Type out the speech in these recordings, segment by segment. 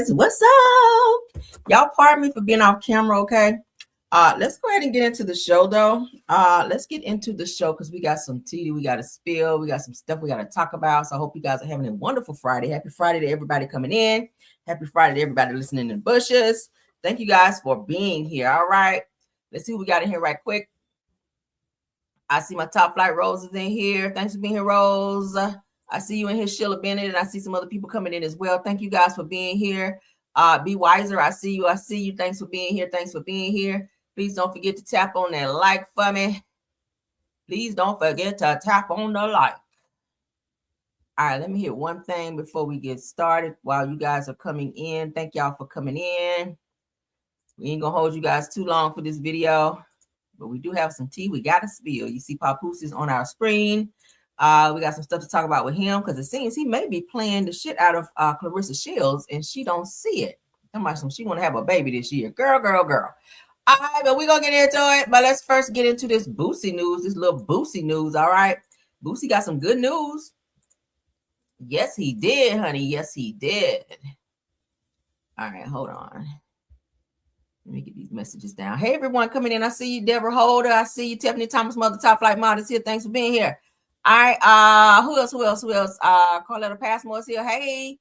guys, what's up? Y'all pardon me for being off camera, okay? Let's go ahead and get into the show though. Let's get into the show because we got some tea we got to spill. We got some stuff we got to talk about. So I hope you guys are having a wonderful Friday. Happy Friday to everybody coming in. Happy Friday to everybody listening in the bushes. Thank you guys for being here. All right. Let's see what we got in here right quick. I see my top flight Rose is in here. Thanks for being here, Rose. I see you in here, Sheila Bennett, and I see some other people coming in as well. Thank you guys for being here. Be Wiser, I see you. I see you. Thanks for being here. Thanks for being here. Please don't forget to tap on that like for me. Please don't forget to tap on the like. All right, let me hit one thing before we get started while you guys are coming in. Thank y'all for coming in. We ain't gonna hold you guys too long for this video, but we do have some tea we gotta spill. You see Papoose is on our screen. We got some stuff to talk about with him because it seems he may be playing the shit out of Clarissa Shields and she don't see it. She want to have a baby this year. Girl. All right, but we're going to get into it. But let's first get into this Boosie news, this little Boosie news, all right? Boosie got some good news. Yes, he did, honey. Yes, he did. All right, hold on. Let me get these messages down. Hey, everyone coming in. I see you, Deborah Holder. I see you, Tiffany Thomas, Mother Top Flight Models here. Thanks for being here. All right, who else? Carletta Passmore is here. Hey,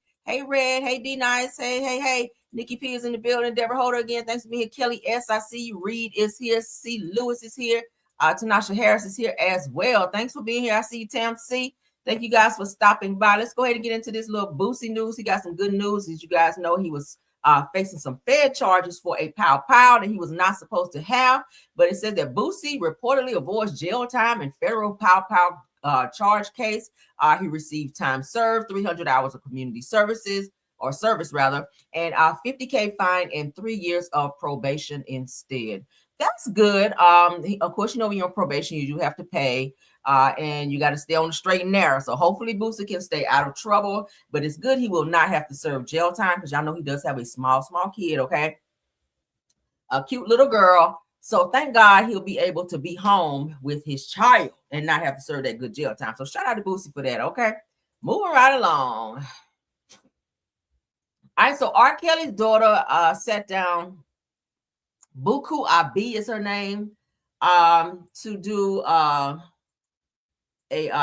Red. Hey, D Nice. Hey. Nikki P is in the building. Deborah Holder again. Thanks for being here. Kelly S. I see you. Reed is here. C. Lewis is here. Tanasha Harris is here as well. Thanks for being here. I see you, Tam C. Thank you guys for stopping by. Let's go ahead and get into this little Boosie news. He got some good news. As you guys know, he was facing some Fed charges for a pow that he was not supposed to have. But it says that Boosie reportedly avoids jail time in federal pow charge case. He received time served, 300 hours of community services or service rather, and $50K fine and 3 years of probation instead. That's good. Of course, you know, when you're on probation, you do have to pay, and you got to stay on the straight and narrow. So hopefully Boosie can stay out of trouble, but it's good he will not have to serve jail time because y'all know he does have a small kid, okay? A cute little girl. So thank God he'll be able to be home with his child and not have to serve that good jail time. So shout out to Boosie for that, okay? Moving right along. All right, so R. Kelly's daughter sat down, Buku Abi is her name, to do a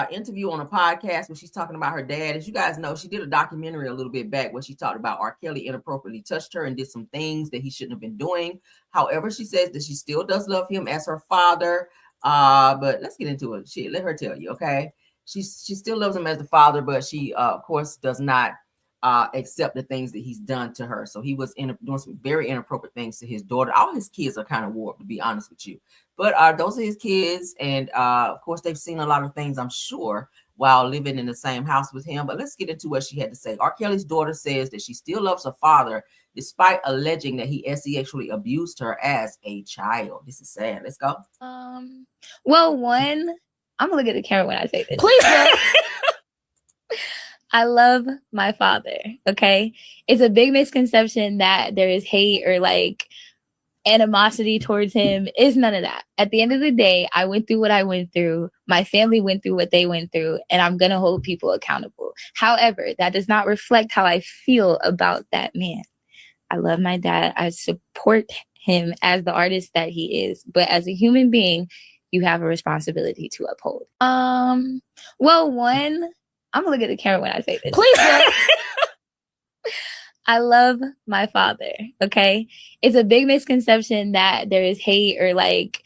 interview on a podcast where she's talking about her dad. As you guys know, she did a documentary a little bit back where she talked about R. Kelly inappropriately touched her and did some things that he shouldn't have been doing. However, she says that she still does love him as her father. But let's get into it. Let her tell you, okay? She still loves him as the father, but she, of course, does not accept the things that he's done to her. So he was doing some very inappropriate things to his daughter. All his kids are kind of warped, to be honest with you. But those are his kids. And of course, they've seen a lot of things, I'm sure, while living in the same house with him. But let's get into what she had to say. R. Kelly's daughter says that she still loves her father, despite alleging that he sexually abused her as a child. This is sad. Let's go. Well, one, I'm gonna look at the camera when I say this. Please, girl. I love my father, okay? It's a big misconception that there is hate or like animosity towards him. It's none of that. At the end of the day, I went through what I went through. My family went through what they went through, and I'm going to hold people accountable. However, that does not reflect how I feel about that man. I love my dad. I support him as the artist that he is. But as a human being, you have a responsibility to uphold. Well, one, I'm gonna look at the camera when I say this. Please, girl. I love my father, okay? It's a big misconception that there is hate or like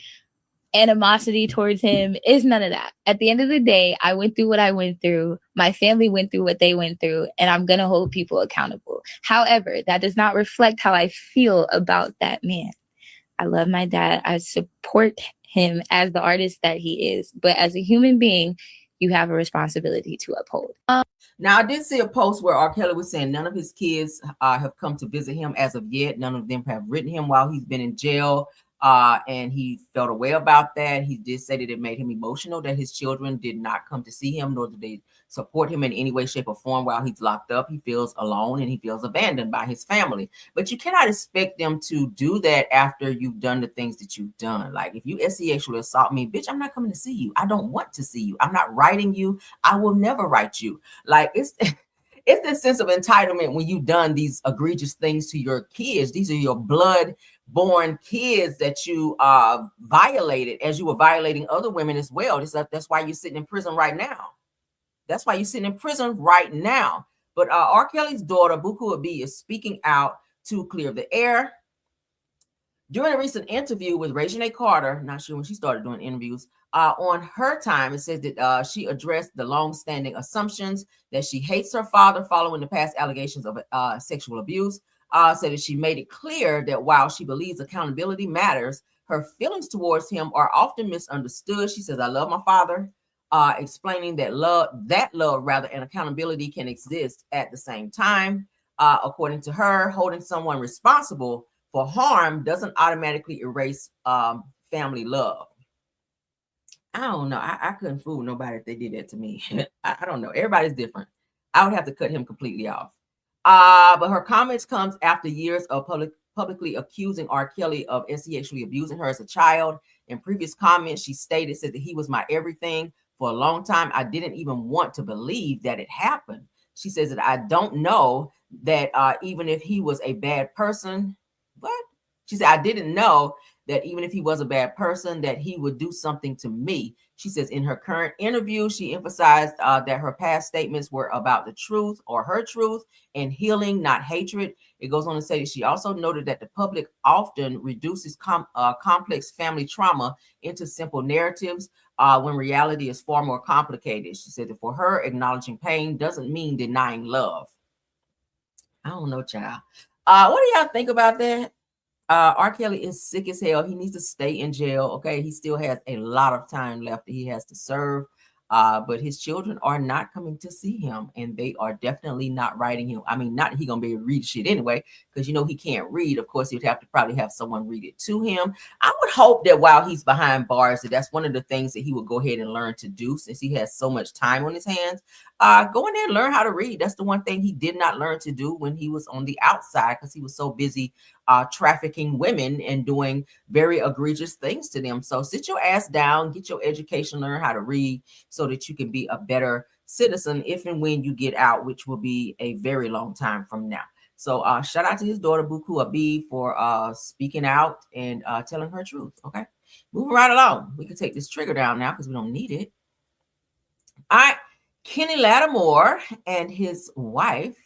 animosity towards him. It's none of that. At the end of the day, I went through what I went through. My family went through what they went through, and I'm gonna hold people accountable. However, that does not reflect how I feel about that man. I love my dad. I support him as the artist that he is. But as a human being, you have a responsibility to uphold. Now, I did see a post where R. Kelly was saying none of his kids have come to visit him as of yet. None of them have written him while he's been in jail. And he felt a way about that. He did say that it made him emotional that his children did not come to see him, nor did they support him in any way, shape, or form while he's locked up. He feels alone and he feels abandoned by his family. But you cannot expect them to do that after you've done the things that you've done. Like if you sexually assault me, bitch, I'm not coming to see you. I don't want to see you. I'm not writing you. I will never write you. Like it's this sense of entitlement when you've done these egregious things to your kids. These are your blood-born kids that you violated, as you were violating other women as well. That's why you're sitting in prison right now. That's why you're sitting in prison right now. But R. Kelly's daughter, Buku Abi, is speaking out to clear the air. During a recent interview with Regina Carter, not sure when she started doing interviews, on her time, it says that she addressed the long-standing assumptions that she hates her father following the past allegations of sexual abuse. Said that she made it clear that while she believes accountability matters, her feelings towards him are often misunderstood. She says, "I love my father," explaining that love and accountability can exist at the same time. According to her, holding someone responsible for harm doesn't automatically erase family love. I don't know. I couldn't fool nobody if they did that to me. I don't know. Everybody's different. I would have to cut him completely off. But her comments comes after years of publicly accusing R. Kelly of sexually abusing her as a child. In previous comments, she said that he was my everything. For a long time, I didn't even want to believe that it happened. She says that I don't know that even if he was a bad person, what? She said, I didn't know that even if he was a bad person, that he would do something to me. She says in her current interview, she emphasized that her past statements were about the truth or her truth and healing, not hatred. It goes on to say that she also noted that the public often reduces complex family trauma into simple narratives when reality is far more complicated. She said that for her, acknowledging pain doesn't mean denying love. I don't know, child. What do y'all think about that? R. Kelly is sick as hell. He needs to stay in jail. Okay. He still has a lot of time left that he has to serve. But his children are not coming to see him, and they are definitely not writing him. I mean, not he gonna be able to read shit anyway, because he can't read. Of course, he'd have to probably have someone read it to him. I would hope that while he's behind bars, that's one of the things that he would go ahead and learn to do, since he has so much time on his hands. Go in there and learn how to read. That's the one thing he did not learn to do when he was on the outside, because he was so busy trafficking women and doing very egregious things to them. So sit your ass down, get your education, learn how to read, so that you can be a better citizen if and when you get out, which will be a very long time from now. So shout out to his daughter, Buku Abi, for speaking out and telling her truth. Okay, moving right along. We can take this trigger down now because we don't need it. All right, Kenny Lattimore and his wife,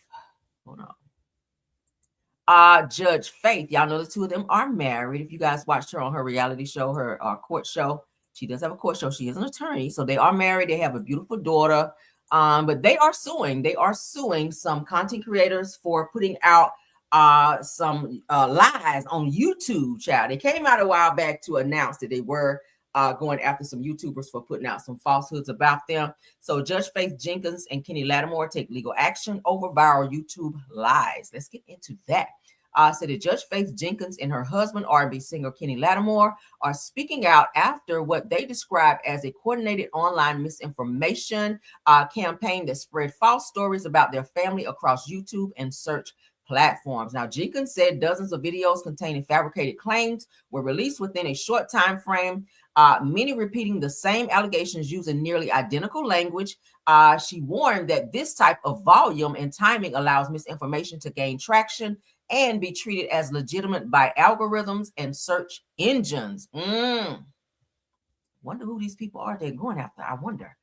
hold on. Judge Faith. Y'all know the two of them are married. If you guys watched her on her reality show, her court show, she does have a court show. She is an attorney. So they are married. They have a beautiful daughter. But they are suing. They are suing some content creators for putting out some lies on YouTube, child. They came out a while back to announce that they were going after some YouTubers for putting out some falsehoods about them. So Judge Faith Jenkins and Kenny Lattimore take legal action over viral YouTube lies. Let's get into that. Said that Judge Faith Jenkins and her husband, R&B singer Kenny Lattimore, are speaking out after what they describe as a coordinated online misinformation campaign that spread false stories about their family across YouTube and search platforms. Now, Jenkins said dozens of videos containing fabricated claims were released within a short time frame, many repeating the same allegations using nearly identical language. She warned that this type of volume and timing allows misinformation to gain traction and be treated as legitimate by algorithms and search engines. Wonder who these people are they're going after. I wonder.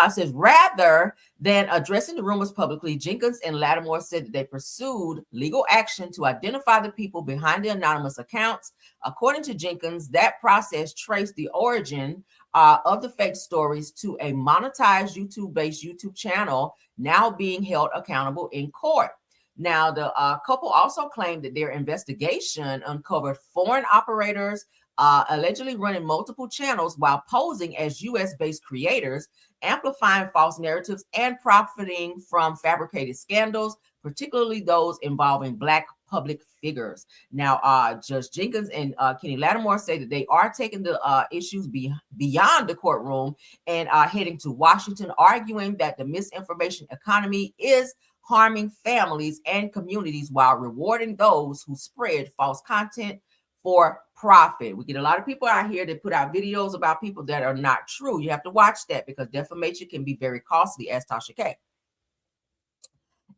Says rather than addressing the rumors publicly, Jenkins and Lattimore said that they pursued legal action to identify the people behind the anonymous accounts. According to Jenkins, that process traced the origin of the fake stories to a monetized YouTube-based YouTube channel now being held accountable in court. Now, the couple also claimed that their investigation uncovered foreign operators allegedly running multiple channels while posing as U.S.-based creators, amplifying false narratives and profiting from fabricated scandals, particularly those involving Black public figures. Now, Judge Jenkins and Kenny Lattimore say that they are taking the issues beyond the courtroom and heading to Washington, arguing that the misinformation economy is harming families and communities while rewarding those who spread false content for profit. We get a lot of people out here that put out videos about people that are not true. You have to watch that because defamation can be very costly, as Tasha K.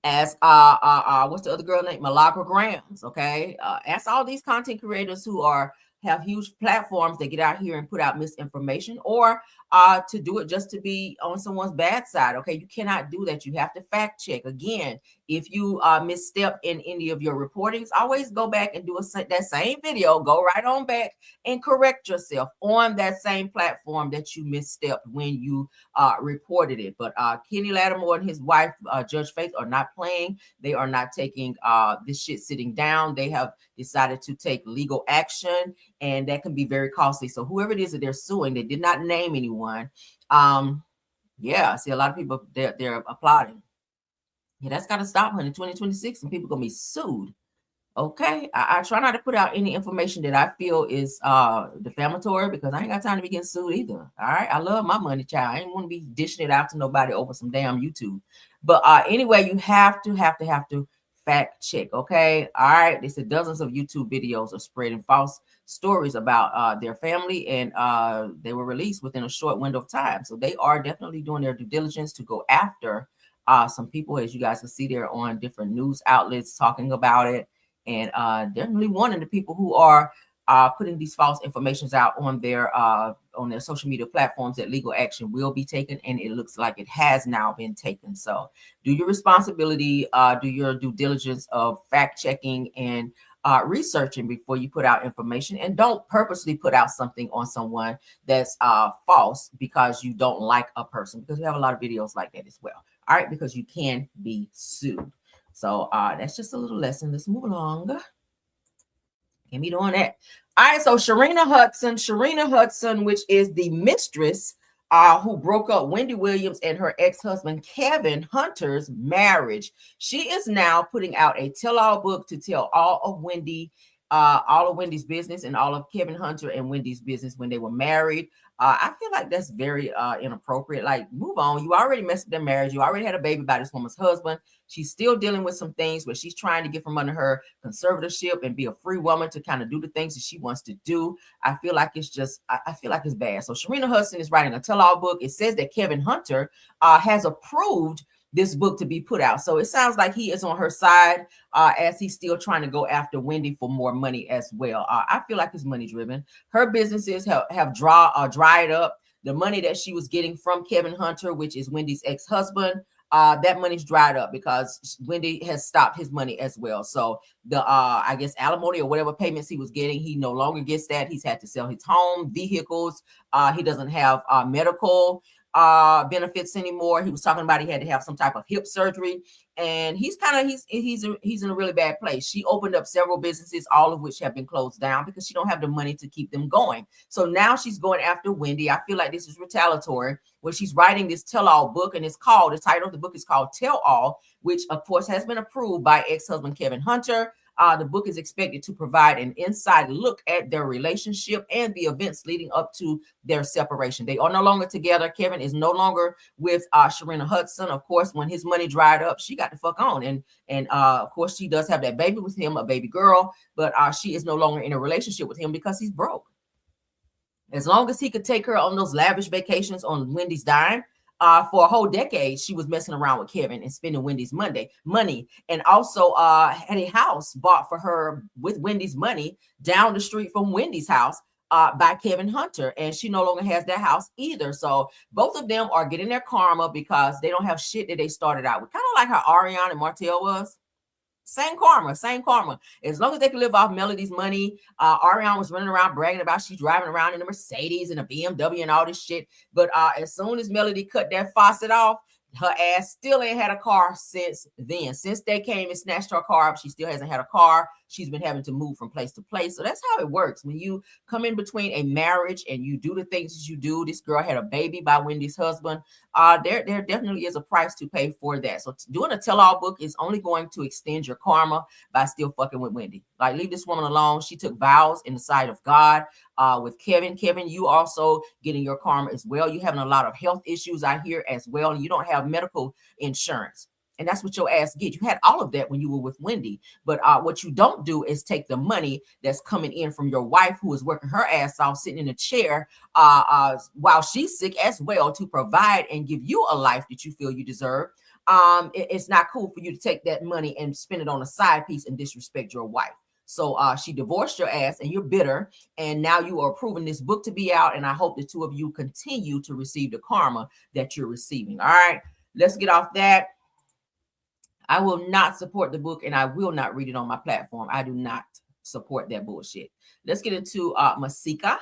Ask what's the other girl name? Malagra Grams. Okay. Ask all these content creators who have huge platforms that get out here and put out misinformation, or to do it just to be on someone's bad side. Okay, you cannot do that. You have to fact check. Again, if you misstep in any of your reportings, always go back and do that same video. Go right on back and correct yourself on that same platform that you misstepped when you reported it. But Kenny Lattimore and his wife, Judge Faith, are not playing. They are not taking this shit sitting down. They have decided to take legal action, and that can be very costly. So whoever it is that they're suing, they did not name anyone. Yeah, I see a lot of people, they're applauding. Yeah, that's got to stop, honey. 2026, and people gonna be sued. Okay, I try not to put out any information that I feel is defamatory, because I ain't got time to be getting sued either. All right, I love my money, child. I ain't want to be dishing it out to nobody over some damn YouTube. But anyway, you have to fact check. Okay, all right. They said dozens of YouTube videos are spreading false stories about their family, and they were released within a short window of time. So they are definitely doing their due diligence to go after some people, as you guys can see there on different news outlets talking about it. And definitely warning the people who are putting these false informations out on their social media platforms that legal action will be taken, and it looks like it has now been taken. So do your responsibility, do your due diligence of fact checking and researching before you put out information, and don't purposely put out something on someone that's false because you don't like a person, because we have a lot of videos like that as well. All right, because you can be sued. So that's just a little lesson. Let's move along. Can't be doing that. All right, so Sharina Hudson, which is the mistress who broke up Wendy Williams and her ex-husband Kevin Hunter's marriage. She is now putting out a tell-all book to tell all of Wendy's business and all of Kevin Hunter and Wendy's business when they were married. I feel like that's very inappropriate. Like, move on. You already messed up their marriage. You already had a baby by this woman's husband. She's still dealing with some things where she's trying to get from under her conservatorship and be a free woman to kind of do the things that she wants to do. I feel like it's just, I feel like it's bad. So Sharina Hudson is writing a tell-all book. It says that Kevin Hunter has approved this book to be put out. So it sounds like he is on her side as he's still trying to go after Wendy for more money as well. I feel like it's money driven. Her businesses have dried up. The money that she was getting from Kevin Hunter, which is Wendy's ex-husband, that money's dried up because Wendy has stopped his money as well. So the I guess alimony or whatever payments he was getting, he no longer gets that. He's had to sell his home, vehicles. He doesn't have medical benefits anymore. He was talking about he had to have some type of hip surgery, and he's in a really bad place. She opened up several businesses, all of which have been closed down because she don't have the money to keep them going. So now she's going after Wendy. I feel like this is retaliatory, where she's writing this tell-all book, and the title of the book is called Tell All, which of course has been approved by ex-husband Kevin Hunter. The book is expected to provide an inside look at their relationship and the events leading up to their separation. They are no longer together. Kevin is no longer with Sharina Hudson. Of course, when his money dried up, she got the fuck on. And of course, she does have that baby with him, a baby girl, but she is no longer in a relationship with him because he's broke. As long as he could take her on those lavish vacations on Wendy's dime, for a whole decade, she was messing around with Kevin and spending Wendy's money, and also had a house bought for her with Wendy's money down the street from Wendy's house by Kevin Hunter, and she no longer has that house either. So both of them are getting their karma because they don't have shit that they started out with. Kind of like how Ariana and Martell was. Same karma. As long as they can live off Melody's money. Ariana was running around bragging about she's driving around in a Mercedes and a BMW and all this shit. But as soon as Melody cut that faucet off, her ass still ain't had a car since then. Since they came and snatched her car up, she still hasn't had a car. She's been having to move from place to place. So that's how it works. When you come in between a marriage and you do the things that you do, this girl had a baby by Wendy's husband. There definitely is a price to pay for that. So doing a tell-all book is only going to extend your karma by still fucking with Wendy. Like, leave this woman alone. She took vows in the sight of God with Kevin. Kevin, you also getting your karma as well. You're having a lot of health issues out here as well, and you don't have medical insurance. And that's what your ass get. You had all of that when you were with Wendy. But what you don't do is take the money that's coming in from your wife, who is working her ass off, sitting in a chair while she's sick as well, to provide and give you a life that you feel you deserve. it's not cool for you to take that money and spend it on a side piece and disrespect your wife. So she divorced your ass and you're bitter. And now you are approving this book to be out. And I hope the two of you continue to receive the karma that you're receiving. All right, let's get off that. I will not support the book and I will not read it on my platform. I do not support that bullshit. Let's get into Mika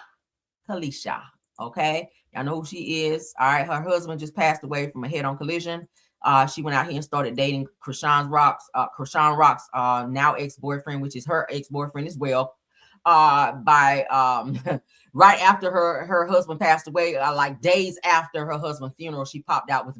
Kalisha. Okay, y'all know who she is. All right, her husband just passed away from a head-on collision. She went out here and started dating Krishan Rock's now ex-boyfriend, which is her ex-boyfriend as well. By right after her husband passed away, like days after her husband's funeral, she popped out with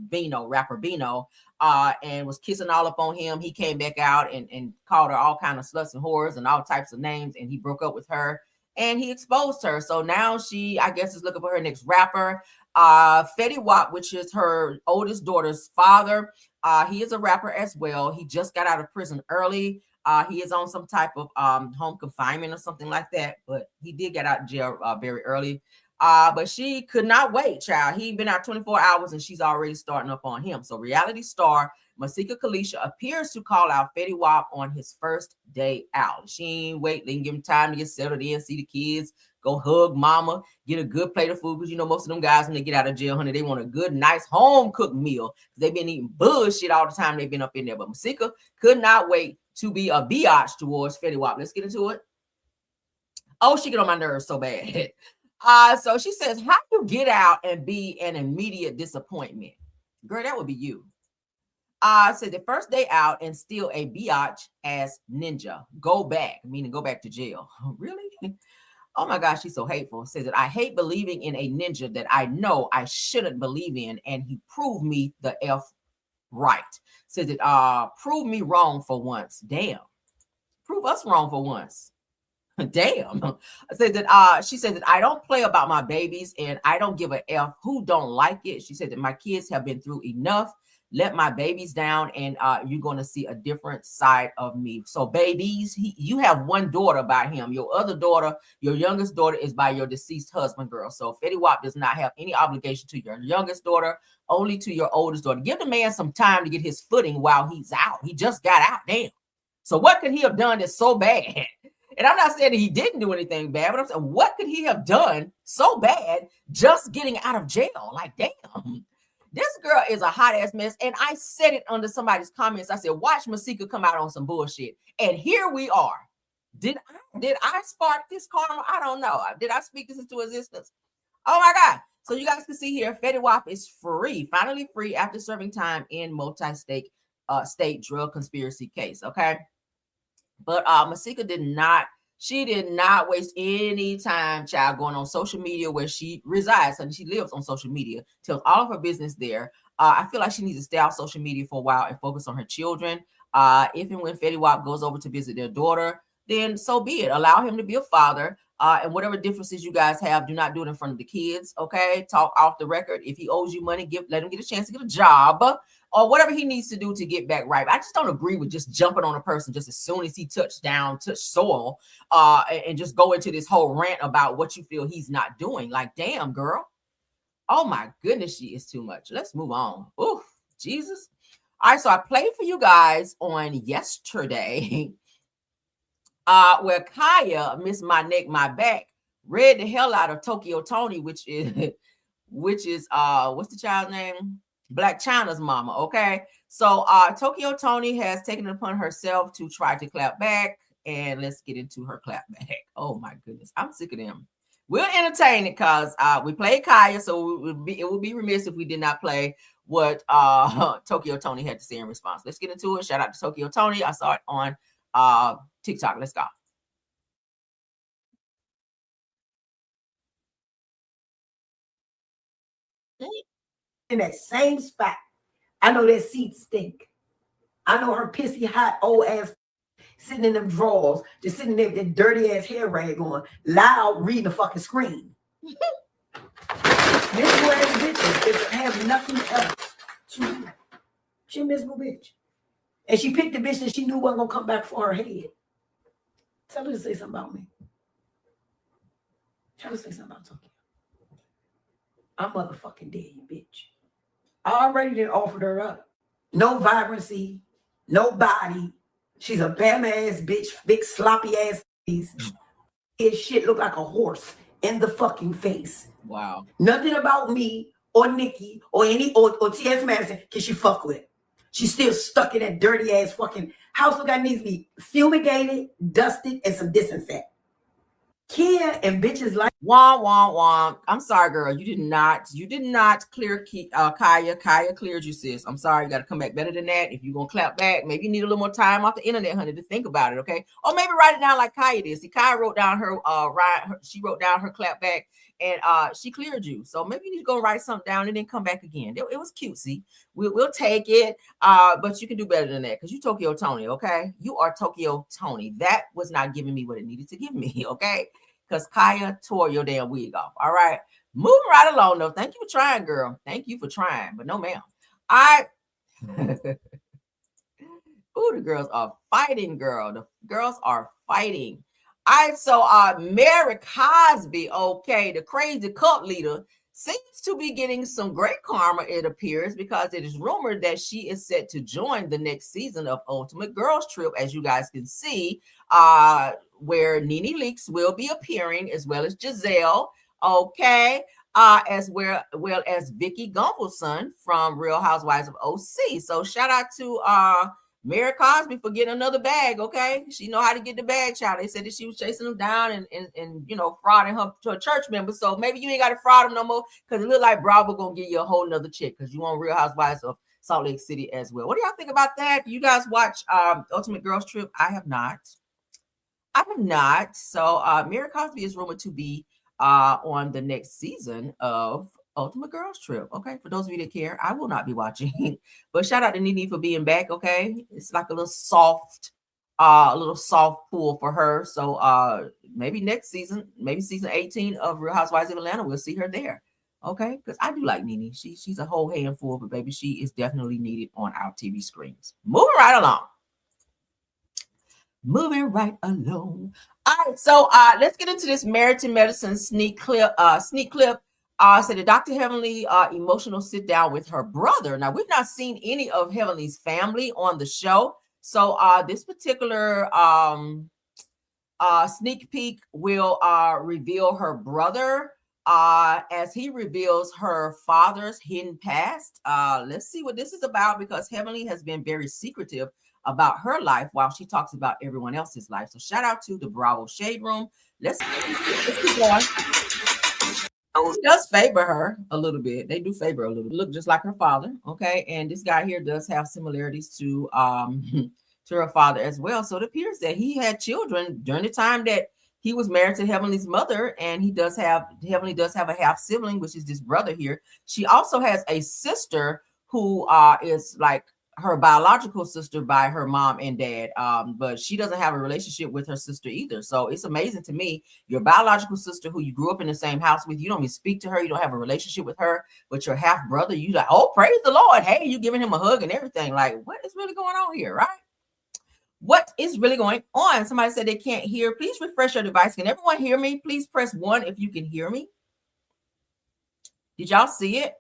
rapper Bino, and was kissing all up on him. He came back out and called her all kind of sluts and whores and all types of names, and he broke up with her and he exposed her. So now she, I guess, is looking for her next rapper. Fetty Wap, which is her oldest daughter's father. He is a rapper as well. He just got out of prison early. He is on some type of home confinement or something like that, but he did get out of jail very early. But she could not wait, child. He'd been out 24 hours and she's already starting up on him. So reality star Mika Kalisha appears to call out Fetty Wap on his first day out. She ain't wait. They can give him time to get settled in, see the kids, go hug mama, get a good plate of food. Because you know, most of them guys, when they get out of jail, honey, they want a good, nice home cooked meal. They've been eating bullshit all the time they've been up in there. But Mika could not wait to be a biatch towards Fetty Wap. Let's get into it. Oh, she get on my nerves so bad. So she says, how do you get out and be an immediate disappointment? Girl, that would be you. Said the first day out and still a biatch as ninja. Go back, meaning go back to jail. Really? Oh my gosh, she's so hateful. Says that I hate believing in a ninja that I know I shouldn't believe in, and he proved me the F right. Says that prove me wrong for once. Damn. Prove us wrong for once. Damn. Says that she said that I don't play about my babies and I don't give a F who don't like it. She said that my kids have been through enough. Let my babies down and you're going to see a different side of me. So babies, you have one daughter by him. Your other daughter, your youngest daughter is by your deceased husband, girl. So Fetty Wap does not have any obligation to your youngest daughter, only to your oldest daughter. Give the man some time to get his footing while he's out. He just got out. Damn. So what could he have done that's so bad? And I'm not saying that he didn't do anything bad, but I'm saying, what could he have done so bad just getting out of jail? Like, damn. This girl is a hot ass mess. And I said it under somebody's comments. I said, watch Mika come out on some bullshit. And here we are. Did I spark this karma? I don't know. Did I speak this into existence? Oh my God. So you guys can see here, Fetty Wap is free, finally free after serving time in multi-state state drug conspiracy case. Okay. But Mika did not waste any time, child, going on social media where she resides. And she lives on social media, tells all of her business there. I feel like she needs to stay off social media for a while and focus on her children. If and when Fetty Wap goes over to visit their daughter, then so be it. Allow him to be a father. And whatever differences you guys have, do not do it in front of the kids. Okay. Talk off the record. If he owes you money, let him get a chance to get a job or whatever he needs to do to get back right. I just don't agree with just jumping on a person just as soon as he touch soil, and just go into this whole rant about what you feel he's not doing. Like, damn, girl. Oh my goodness, she is too much. Let's move on. Oh, Jesus. All right, so I played for you guys on yesterday. Where Kaya, Miss My Neck, My Back, read the hell out of Tokyo Tony, which is what's the child's name? Black China's mama. Okay. So Tokyo Tony has taken it upon herself to try to clap back. And let's get into her clap back. Oh my goodness. I'm sick of them. We'll entertain it because we played Kaya, so it would be remiss if we did not play what Tokyo Tony had to say in response. Let's get into it. Shout out to Tokyo Tony. I saw it on TikTok. Let's go. In that same spot. I know that seat stink. I know her pissy hot old ass sitting in them drawers, just sitting there with that dirty ass hair rag on, loud reading the fucking screen. Miserable ass bitches that have nothing else to do. She a miserable bitch. And she picked the bitch that she knew wasn't gonna come back for her head. Tell her to say something about me. Tell her to say something about Tokyo. I'm motherfucking dead, you bitch. I already did offered her up. no vibrancy, no body. She's a bam ass bitch, big sloppy ass face. His shit look like a horse in the fucking face. Wow. Nothing about me or Nikki or T.S. Madison can she fuck with. She's still stuck in that dirty ass fucking house. Look, that needs to be fumigated, dusted, and some disinfectant. Kia and bitches like womp womp womp. I'm sorry, girl. You did not clear Kaya. Kaya cleared you, sis. I'm sorry. You got to come back better than that. If you're gonna clap back, maybe you need a little more time off the internet, honey, to think about it, okay? Or maybe write it down like Kaya did. See, Kaya wrote down she wrote down her clap back, and she cleared you. So maybe you need to go write something down and then come back again. It was cutesy. We'll take it. But you can do better than that because you Tokyo Tony, okay? You are Tokyo Tony. That was not giving me what it needed to give me, okay? Because Kaya tore your damn wig off. All right. Moving right along, though. Thank you for trying, girl. Thank you for trying. But no, ma'am. All right. Ooh, the girls are fighting, girl. The girls are fighting. All right. So Mary Cosby, okay, the crazy cult leader, seems to be getting some great karma, it appears, because it is rumored that she is set to join the next season of Ultimate Girls Trip, as you guys can see, where Nene Leakes will be appearing, as well as Giselle, okay, as well as Vicky Gunvalson from Real Housewives of OC. So shout out to Mary Cosby for getting another bag, okay? She know how to get the bag, child. They said that she was chasing them down and you know, frauding her to a church member. So maybe you ain't got to fraud them no more because it look like Bravo gonna give you a whole nother check because you on Real Housewives of Salt Lake City as well. What do y'all think about that? You guys watch Ultimate Girls Trip? I have not. So Mary Cosby is rumored to be on the next season of Ultimate Girls Trip. Okay, for those of you that care, I will not be watching. But shout out to Nene for being back. Okay, it's like a little soft pull for her. So maybe next season, maybe season 18 of Real Housewives of Atlanta, we'll see her there. Okay, because I do like Nene. She's a whole handful, but baby, she is definitely needed on our TV screens. Moving right along. All right, so let's get into this Married to Medicine sneak clip. So the Dr. Heavenly emotional sit down with her brother. Now, we've not seen any of Heavenly's family on the show. So this particular sneak peek will reveal her brother as he reveals her father's hidden past. Let's see what this is about, because Heavenly has been very secretive about her life while she talks about everyone else's life. So shout out to the Bravo Shade Room. Let's keep going. It does favor her a little bit. They do favor a little bit. Look just like her father. Okay. And this guy here does have similarities to to her father as well. So it appears that he had children during the time that he was married to Heavenly's mother, and Heavenly does have a half sibling, which is this brother here. She also has a sister who is like her biological sister by her mom and dad, but she doesn't have a relationship with her sister either. So it's amazing to me, your biological sister who you grew up in the same house with, you don't even speak to her, you don't have a relationship with her, but your half brother, you like, oh, praise the Lord, hey, you giving him a hug and everything. Like, what is really going on here, right? What is really going on? Somebody said they can't hear. Please refresh your device. Can everyone hear me? Please press 1 if you can hear me. Did y'all see it?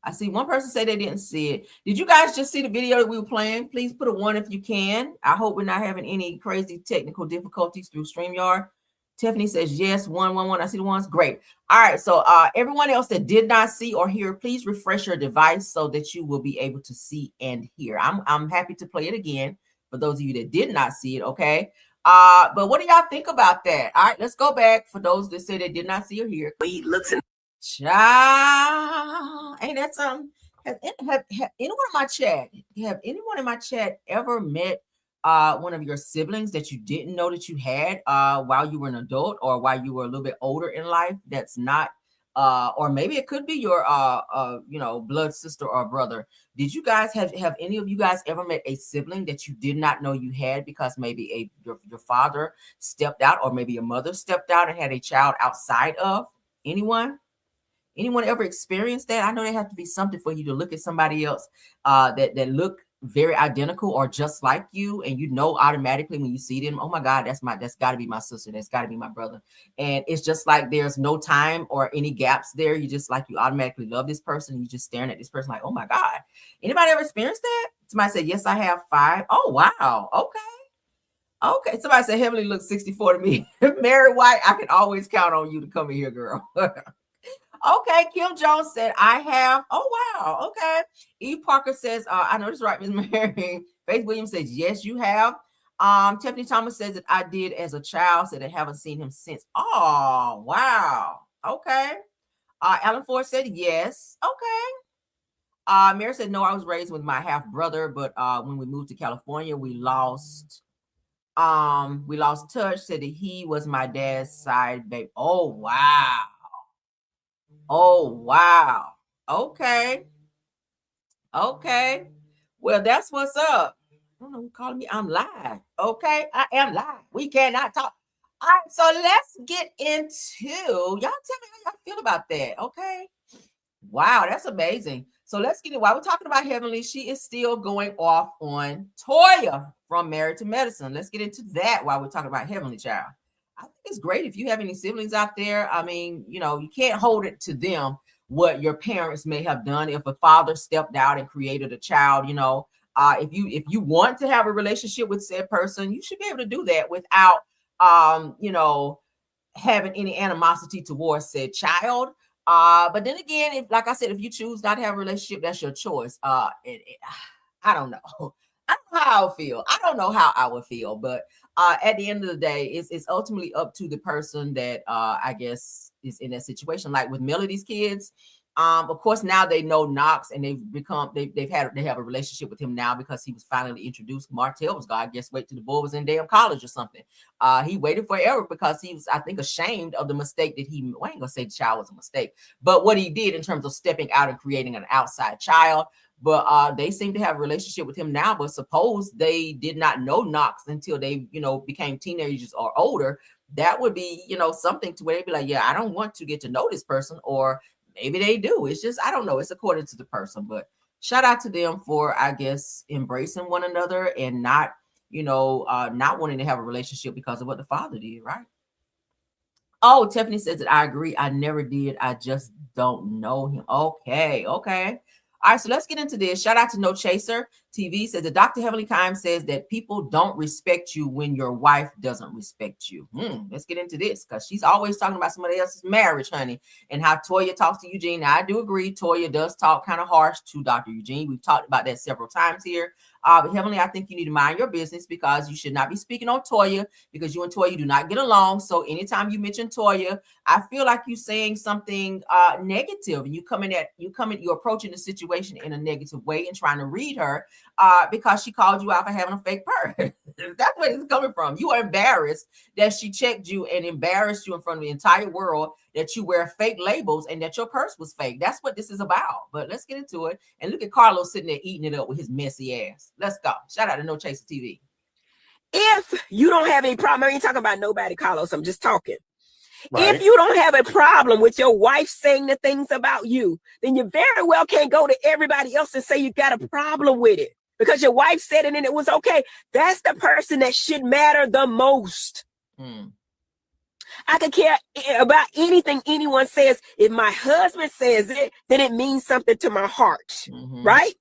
I see one person say they didn't see it. Did you guys just see the video that we were playing? Please put a 1 if you can. I hope we're not having any crazy technical difficulties through StreamYard. Tiffany says yes, 111. I see the ones. Great. All right. So everyone else that did not see or hear, please refresh your device so that you will be able to see and hear. I'm happy to play it again for those of you that did not see it. Okay. But what do y'all think about that? All right, let's go back for those that say they did not see or hear. he looks in. Child, ain't that something? Have anyone in my chat? Have anyone in my chat ever met one of your siblings that you didn't know that you had while you were an adult or while you were a little bit older in life? That's not, or maybe it could be your blood sister or brother. Did you guys have any of you guys ever met a sibling that you did not know you had because maybe your father stepped out, or maybe your mother stepped out and had a child outside of? Anyone ever experienced that? I know there has to be something for you to look at somebody else that look very identical or just like you, and you know automatically when you see them, oh my God, that's got to be my sister, that's got to be my brother. And it's just like there's no time or any gaps there. You just like you automatically love this person. You just staring at this person like, oh my God. Anybody ever experienced that? Somebody said, yes, I have 5. Oh wow. Okay. Somebody said Heavenly looks 64 to me. Mary White, I can always count on you to come in here, girl. Okay, Kim Jones said, I have. Oh, wow. Okay. Eve Parker says, I know this is right, Ms. Mary. Faith Williams says, yes, you have. Tiffany Thomas says that I did as a child, said I haven't seen him since. Oh, wow. Okay. Alan Ford said, yes. Okay. Mary said, no, I was raised with my half brother, but when we moved to California, we lost touch. Said that he was my dad's side baby. Oh, wow. Oh, wow. Okay. Well, that's what's up. I don't know who calling me. I'm live. Okay. I am live. We cannot talk. All right. So let's get into, y'all tell me how y'all feel about that. Okay. Wow. That's amazing. So let's get it. While we're talking about Heavenly, she is still going off on Toya from Married to Medicine. Let's get into that while we're talking about Heavenly, child. I think it's great if you have any siblings out there. I mean, you know, you can't hold it to them what your parents may have done. If a father stepped out and created a child, you know, if you want to have a relationship with said person, you should be able to do that without, you know, having any animosity towards said child. But then again, if, like I said, if you choose not to have a relationship, that's your choice. I don't know. I don't know how I feel. I don't know how I would feel, but at the end of the day, it's ultimately up to the person that I guess is in that situation. Like with Melody's kids, of course now they know Knox and they have a relationship with him now because he was finally introduced. Martell was God. I guess wait till the boy was in damn college or something. He waited forever because he was, I think, ashamed of the mistake that he. Well, I ain't gonna say the child was a mistake, but what he did in terms of stepping out and creating an outside child. But they seem to have a relationship with him now. But suppose they did not know Knox until they, you know, became teenagers or older. That would be, you know, something to where they'd be like, yeah, I don't want to get to know this person, or maybe they do. It's just, I don't know. It's according to the person. But shout out to them for, I guess, embracing one another and not, you know, not wanting to have a relationship because of what the father did, right? Oh, Tiffany says that I agree. I never did. I just don't know him. Okay. All right, so let's get into this. Shout out to No Chaser TV says that Dr. Heavenly Kime says that people don't respect you when your wife doesn't respect you. Let's get into this because she's always talking about somebody else's marriage, honey, and how Toya talks to Eugene. Now, I do agree. Toya does talk kind of harsh to Dr. Eugene. We've talked about that several times here. But Heavenly, I think you need to mind your business because you should not be speaking on Toya because you and Toya do not get along. So anytime you mention Toya, I feel like you're saying something negative, and you're approaching the situation in a negative way and trying to read her because she called you out for having a fake purse. That's where it's coming from. You are embarrassed that she checked you and embarrassed you in front of the entire world that you wear fake labels and that your purse was fake. That's what this is about. But let's get into it. And look at Carlos sitting there eating it up with his messy ass. Let's go. Shout out to No Chaser TV. If you don't have any problem, I ain't talking about nobody, Carlos. I'm just talking. Right. If you don't have a problem with your wife saying the things about you, then you very well can't go to everybody else and say you got a problem with it because your wife said it and it was okay. That's the person that should matter the most. I could care about anything anyone says. If my husband says it, then it means something to my heart, right?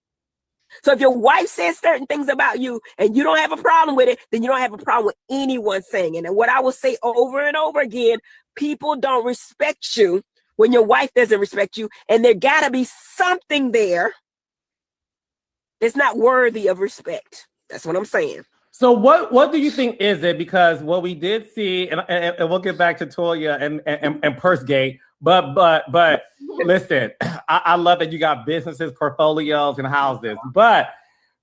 So if your wife says certain things about you and you don't have a problem with it, then you don't have a problem with anyone saying it. And what I will say over and over again, people don't respect you when your wife doesn't respect you. And there gotta be something there that's not worthy of respect. That's what I'm saying. So what do you think is it? Because what we did see, and we'll get back to Toya and Pursegate, but listen, I love that you got businesses, portfolios, and houses. But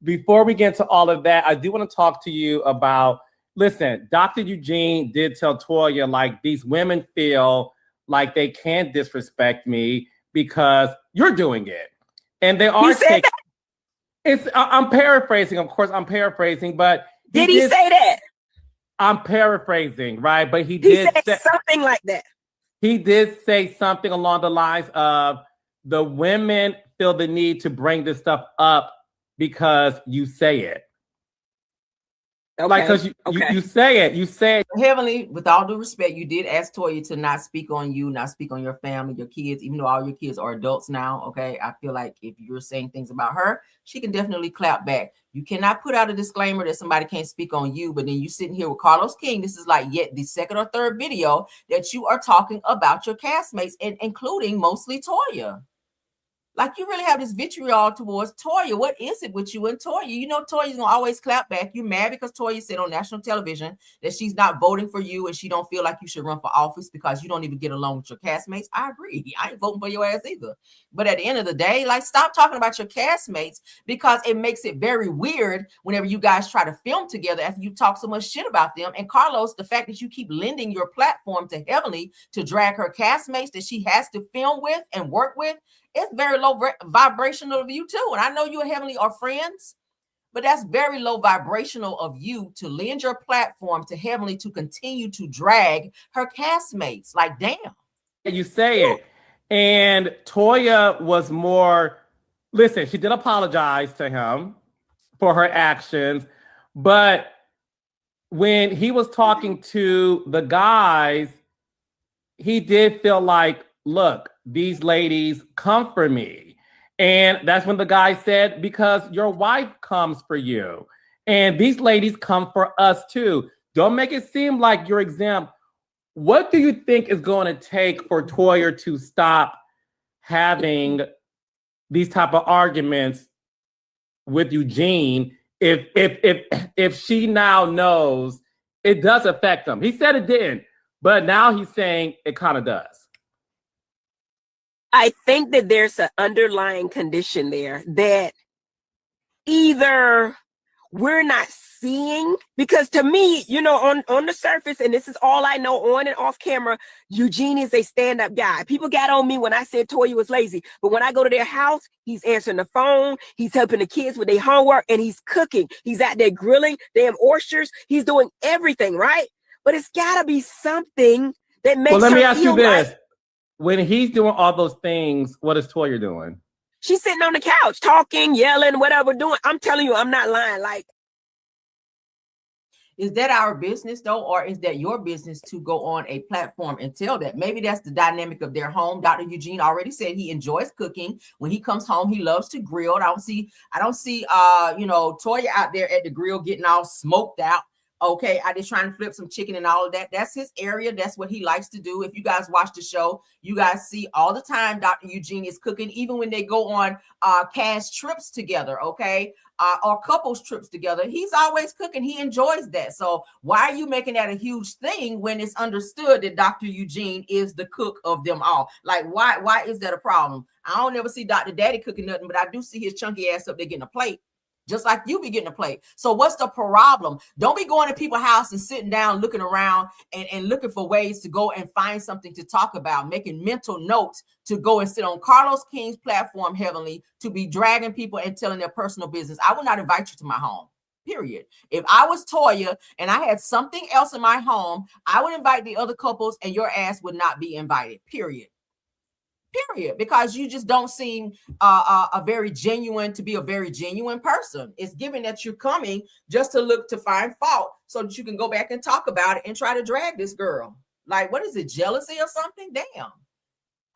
before we get into all of that, I do want to talk to you about, listen, Dr. Eugene did tell Toya, like, these women feel like they can't disrespect me because you're doing it. And they are taking, I'm paraphrasing, of course, but did he say that? I'm paraphrasing, right? But he said something like that. He did say something along the lines of the women feel the need to bring this stuff up because you say it. Okay. Like, because you say it. Heavenly, with all due respect, you did ask Toya to not speak on you, not speak on your family, your kids, even though all your kids are adults now. Okay. I feel like if you're saying things about her, she can definitely clap back. You cannot put out a disclaimer that somebody can't speak on you, but then you sitting here with Carlos King. This is like yet the second or third video that you are talking about your castmates, and including mostly Toya. Like, you really have this vitriol towards Toya. What is it with you and Toya? You know Toya's gonna always clap back. You're mad because Toya said on national television that she's not voting for you and she don't feel like you should run for office because you don't even get along with your castmates. I agree. I ain't voting for your ass either. But at the end of the day, like, stop talking about your castmates, because it makes it very weird whenever you guys try to film together after you talk so much shit about them. And Carlos, the fact that you keep lending your platform to Heavenly to drag her castmates that she has to film with and work with, it's very low vibrational of you too. And I know you and Heavenly are friends, but that's very low vibrational of you to lend your platform to Heavenly to continue to drag her castmates. Like, damn. You say it. And Toya was more, listen, she did apologize to him for her actions, but when he was talking to the guys, he did feel like, look, these ladies come for me. And that's when the guy said, because your wife comes for you. And these ladies come for us too. Don't make it seem like you're exempt. What do you think is going to take for Toya to stop having these type of arguments with Eugene if she now knows it does affect him? He said it didn't, but now he's saying it kind of does. I think that there's an underlying condition there that either we're not seeing, because to me, you know, on the surface, and this is all I know on and off camera, Eugene is a stand-up guy. People got on me when I said Toya was lazy, but when I go to their house, he's answering the phone, he's helping the kids with their homework, and he's cooking. He's out there grilling damn oysters. He's doing everything, right? But it's gotta be something that makes Well, let me her ask you feel this. like, When he's doing all those things, what is Toya doing? she's sitting on the couch, talking, yelling, whatever, doing. I'm telling you, I'm not lying. Like, is that our business though, or is that your business to go on a platform and tell that? Maybe that's the dynamic of their home. Dr. Eugene already said he enjoys cooking. When he comes home, he loves to grill. I don't see Toya out there at the grill getting all smoked out. Okay, I just trying to flip some chicken and all of that. That's his area. That's what he likes to do. If you guys watch the show, you guys see all the time Dr. Eugene is cooking, even when they go on cash trips together, okay, or couples trips together. He's always cooking. He enjoys that. So why are you making that a huge thing when it's understood that Dr. Eugene is the cook of them all? Like, why is that a problem? I don't ever see Dr. Daddy cooking nothing, but I do see his chunky ass up there getting a plate. Just like you be getting a plate. So what's the problem? Don't be going to people's house and sitting down, looking around and looking for ways to go and find something to talk about, making mental notes to go and sit on Carlos King's platform, Heavenly, to be dragging people and telling their personal business. I would not invite you to my home, period. If I was Toya and I had something else in my home, I would invite the other couples and your ass would not be invited, period. Because you just don't seem a very genuine person. It's given that you're coming just to look to find fault so that you can go back and talk about it and try to drag this girl. Like, what is it, jealousy or something? Damn.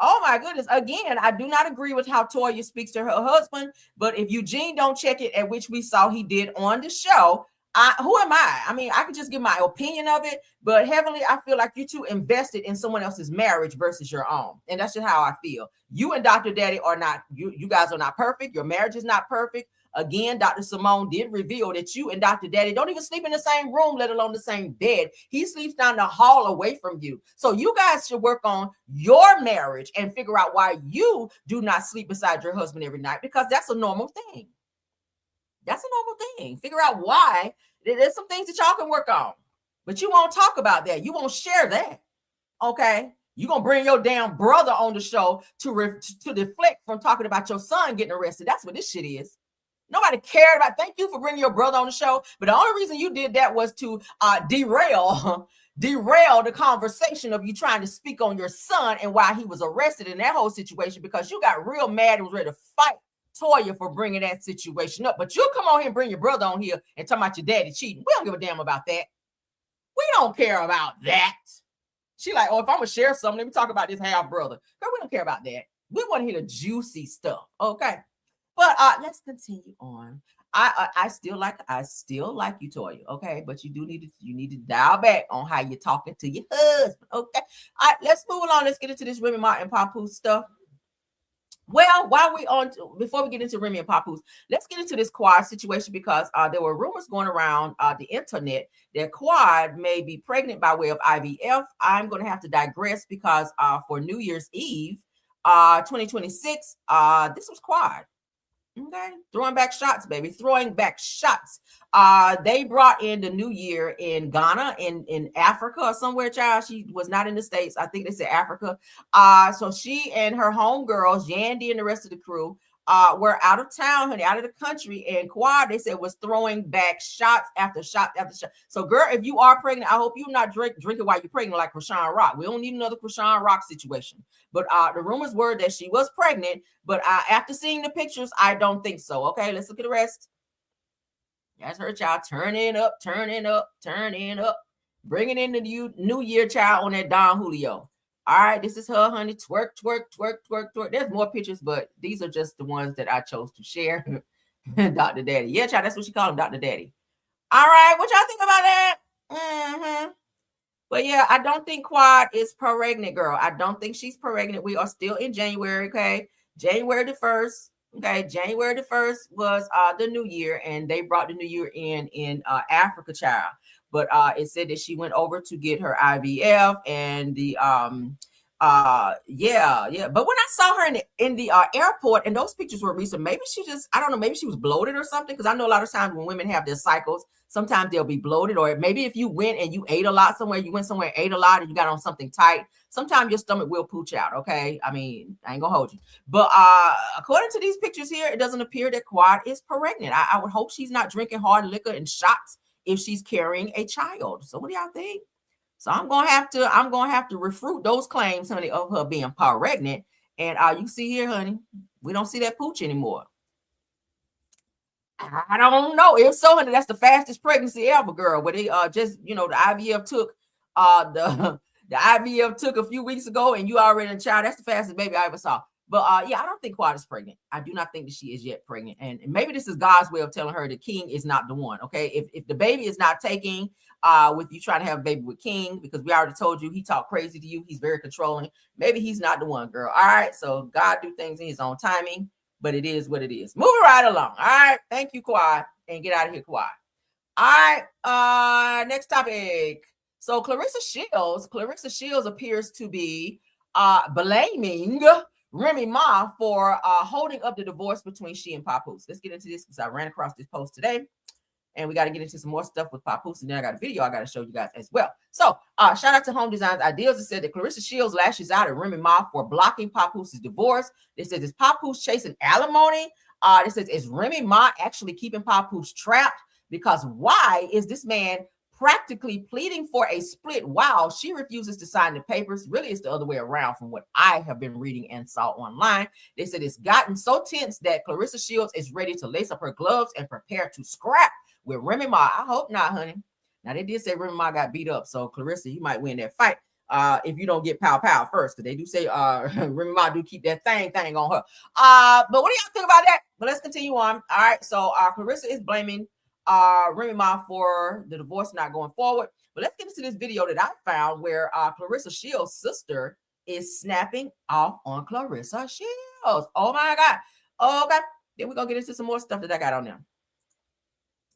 Oh my goodness. Again, I do not agree with how Toya speaks to her husband, but if Eugene don't check it, at which we saw he did on the show, who am I? I mean, I could just give my opinion of it, but Heavenly, I feel like you're too invested in someone else's marriage versus your own. And that's just how I feel. You and Dr. Daddy are not, you guys are not perfect. Your marriage is not perfect. Again, Dr. Simone did reveal that you and Dr. Daddy don't even sleep in the same room, let alone the same bed. He sleeps down the hall away from you. So you guys should work on your marriage and figure out why you do not sleep beside your husband every night, because that's a normal thing. That's a normal thing. Figure out why. There's some things that y'all can work on, but you won't talk about that. You won't share that. Okay. You're going to bring your damn brother on the show to deflect from talking about your son getting arrested. That's what this shit is. Nobody cared about. Thank you for bringing your brother on the show. But the only reason you did that was to derail the conversation of you trying to speak on your son and why he was arrested in that whole situation, because you got real mad and was ready to fight Toya for bringing that situation up. But you'll come on here and bring your brother on here and talk about your daddy cheating. We don't give a damn about that. We don't care about that. She like, oh, if I'm gonna share something, let me talk about this half brother. Girl, we don't care about that. We want to hear the juicy stuff, okay? But let's continue on. I still like you, Toya, okay? But you need to dial back on how you're talking to your husband, okay? All right, let's move along. Let's get into this Remy Ma and Papoose stuff. Well, before we get into Remy and Papoose, let's get into this Quad situation because there were rumors going around the internet that Quad may be pregnant by way of IVF. I'm going to have to digress because for New Year's Eve, 2026, this was Quad. Okay, throwing back shots, baby, throwing back shots. They brought in the new year in Ghana, in Africa or somewhere, child. She was not in the States. I think they said Africa. So she and her homegirls, Yandy and the rest of the crew, were out of town, honey, out of the country. And Quad, they said, was throwing back shots after shot after shot. So, girl, if you are pregnant, I hope you're not drinking while you're pregnant like Krishan Rock. We don't need another Krishan Rock situation. But the rumors were that she was pregnant. But after seeing the pictures, I don't think so. Okay, let's look at the rest. That's her child turning up, bringing in the new year child on that Don Julio. All right, this is her, honey. Twerk, twerk, twerk, twerk, twerk. There's more pictures, but these are just the ones that I chose to share. Dr. Daddy. Yeah, child, that's what she called him, Dr. Daddy. All right, what y'all think about that? Mm-hmm. But yeah, I don't think Quad is pregnant, girl. I don't think she's pregnant. We are still in January, okay? January the 1st. Okay, January the 1st was the new year, and they brought the new year in Africa, child. But it said that she went over to get her IVF, and the yeah. But when I saw her in the airport, and those pictures were recent, maybe she just, I don't know, maybe she was bloated or something. Because I know a lot of times when women have their cycles, sometimes they'll be bloated, or maybe if you went and you ate a lot somewhere, you went somewhere and ate a lot, and you got on something tight. Sometimes your stomach will pooch out. Okay, I mean, I ain't gonna hold you, but according to these pictures here, it doesn't appear that Quad is pregnant. I would hope she's not drinking hard liquor and shots if she's carrying a child. So what do y'all think? So I'm gonna have to refute those claims, honey, of her being pregnant. And you see here, honey, we don't see that pooch anymore. I don't know. If so, honey, that's the fastest pregnancy ever, girl. But they just, the IVF took the IVF took a few weeks ago, and you already in a child. That's the fastest baby I ever saw. But yeah, I don't think Quad is pregnant. I do not think that she is yet pregnant. And maybe this is God's way of telling her that King is not the one. Okay. If the baby is not taking with you trying to have a baby with King, because we already told you he talked crazy to you, he's very controlling. Maybe he's not the one, girl. All right. So God do things in his own timing, but it is what it is. Moving right along. All right. Thank you, Quad. And get out of here, Quad. All right. Next topic. So Clarissa Shields appears to be blaming Remy Ma for holding up the divorce between she and Papoose. Let's get into this because I ran across this post today, and we got to get into some more stuff with Papoose, and then I got a video I got to show you guys as well. So shout out to Home Designs Ideals. It said that Clarissa Shields lashes out at Remy Ma for blocking Papoose's divorce. It says, is Papoose chasing alimony? It says, is Remy Ma actually keeping Papoose trapped? Because why is this man practically pleading for a split while she refuses to sign the papers? Really, it's the other way around from what I have been reading and saw online. They said it's gotten so tense that Clarissa Shields is ready to lace up her gloves and prepare to scrap with Remy Ma. I hope not, honey. Now, they did say Remy Ma got beat up, so Clarissa, you might win that fight if you don't get pow first, because they do say Remy Ma do keep that thing on her. But what do y'all think about that? But let's continue on. All right, so Clarissa is blaming Remy Ma for the divorce not going forward. But let's get into this video that I found where Clarissa Shields' sister is snapping off on Clarissa Shields. Oh my God. Okay. Then we're gonna get into some more stuff that I got on there.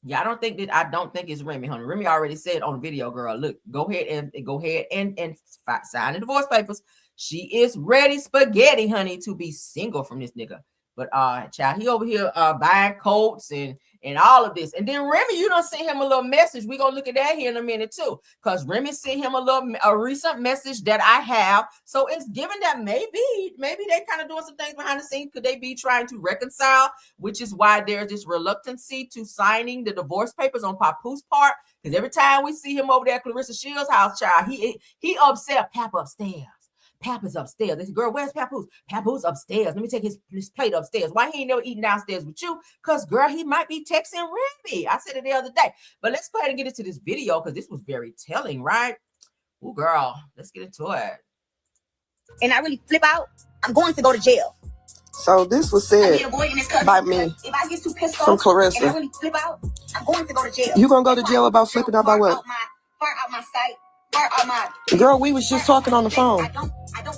Yeah, I don't think it's Remy, honey. Remy already said on the video, girl, look, go ahead and sign the divorce papers. She is ready spaghetti, honey, to be single from this nigga. But child, he over here buying coats and all of this. And then Remy, you don't send him a little message. We're gonna look at that here in a minute too. Because Remy sent him a recent message that I have. So it's given that maybe they kind of doing some things behind the scenes. Could they be trying to reconcile? Which is why there's this reluctancy to signing the divorce papers on Papoose's part. Because every time we see him over there at Clarissa Shields' house, child, he upset. Pap upstairs. Pap is upstairs. They said, girl, where's Papoose? Papoose upstairs. Let me take his plate upstairs. Why he ain't never eating downstairs with you? Because, girl, he might be texting Remy. I said it the other day. But let's go ahead and get into this video because this was very telling, right? Oh, girl, let's get into it. And I really flip out, I'm going to go to jail. So this was said by me if I get too pissed from off Clarissa. and I really flip out, I'm going to go to jail. You gonna go to jail about flipping out by what? Far out my sight. Far out my. Girl, we was just talking on the phone. I don't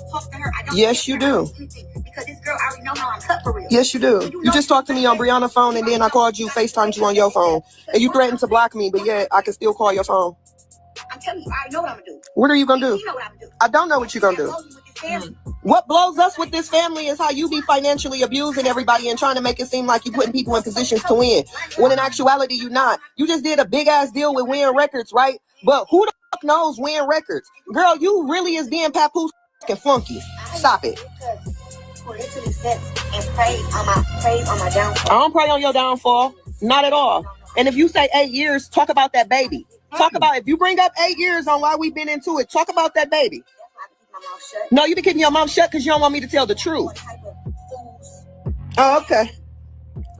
talk to her. I don't. Yes, you do. Because this girl already know how I'm cut for real. Yes, you do. You just talked to me on Brianna's phone, and then I called you, FaceTimed you on your phone, and you threatened to block me, but yet I can still call your phone. I'm telling you, I know what I'm gonna do. What are you gonna do? You know what I'm gonna do. I don't know what you're gonna do. What blows us with this family is how you be financially abusing everybody and trying to make it seem like you're putting people in positions to win. When in actuality, you're not. You just did a big ass deal with Win Records, right? But who the fuck knows Win Records? Girl, you really is being Papoose and flunky. Stop it. I don't pray on your downfall. Not at all. And if you say 8 years, talk about that baby. Talk about, if you bring up 8 years on why we've been into it, talk about that baby. No, you be keeping your mouth shut because you don't want me to tell the truth. Oh, okay.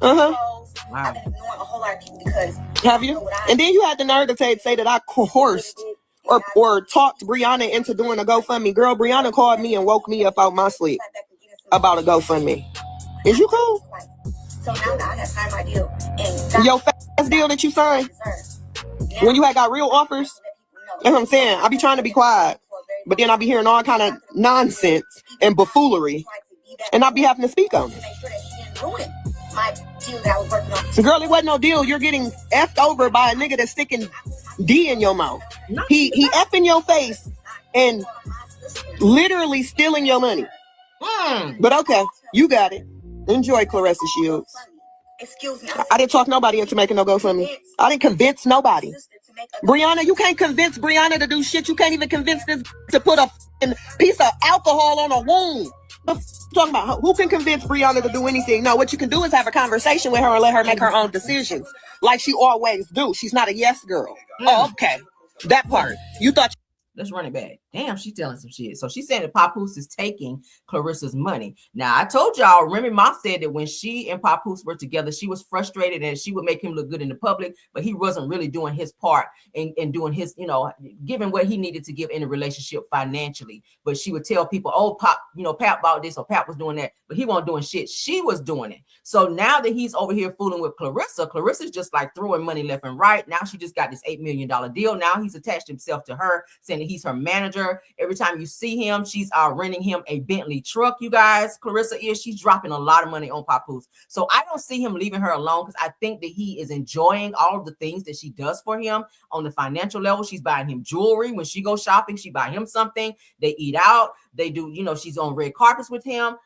Wow. Have you? And then you had the nerve to say that I coerced or talked Brianna into doing a GoFundMe. Girl, Brianna called me and woke me up out my sleep about a GoFundMe. Is you cool? So now I signed my deal. Your fast deal that you signed? When you had got real offers? That's what I'm saying. I be trying to be quiet, but then I be hearing all kind of nonsense and buffoonery, and I be having to speak on it. Girl, it wasn't no deal. You're getting effed over by a nigga that's sticking D in your mouth. He effing your face and literally stealing your money. But okay, you got it. Enjoy, Clarissa Shields. Excuse me. I didn't talk nobody into making no GoFundMe. I didn't convince nobody. Brianna, you can't convince Brianna to do shit. You can't even convince this to put a piece of alcohol on a wound. Talking about who can convince Brianna to do anything? No, what you can do is have a conversation with her and let her make her own decisions, like she always do. She's not a yes girl. Oh, okay, that part. You thought. Let's run it back. Damn, she's telling some shit. So she's saying that Papoose is taking Clarissa's money. Now, I told y'all, Remy Ma said that when she and Papoose were together, she was frustrated and she would make him look good in the public, but he wasn't really doing his part and doing his, giving what he needed to give in a relationship financially. But she would tell people, oh, Pap bought this or Pap was doing that, but he wasn't doing shit. She was doing it. So now that he's over here fooling with Clarissa's just like throwing money left and right. Now she just got this $8 million deal. Now he's attached himself to her, saying that he's her manager. Every time you see him, she's renting him a Bentley truck, you guys. She's dropping a lot of money on Papoose. So I don't see him leaving her alone because I think that he is enjoying all of the things that she does for him on the financial level. She's buying him jewelry. When she goes shopping, she buy him something. They eat out. They do, she's on red carpets with him.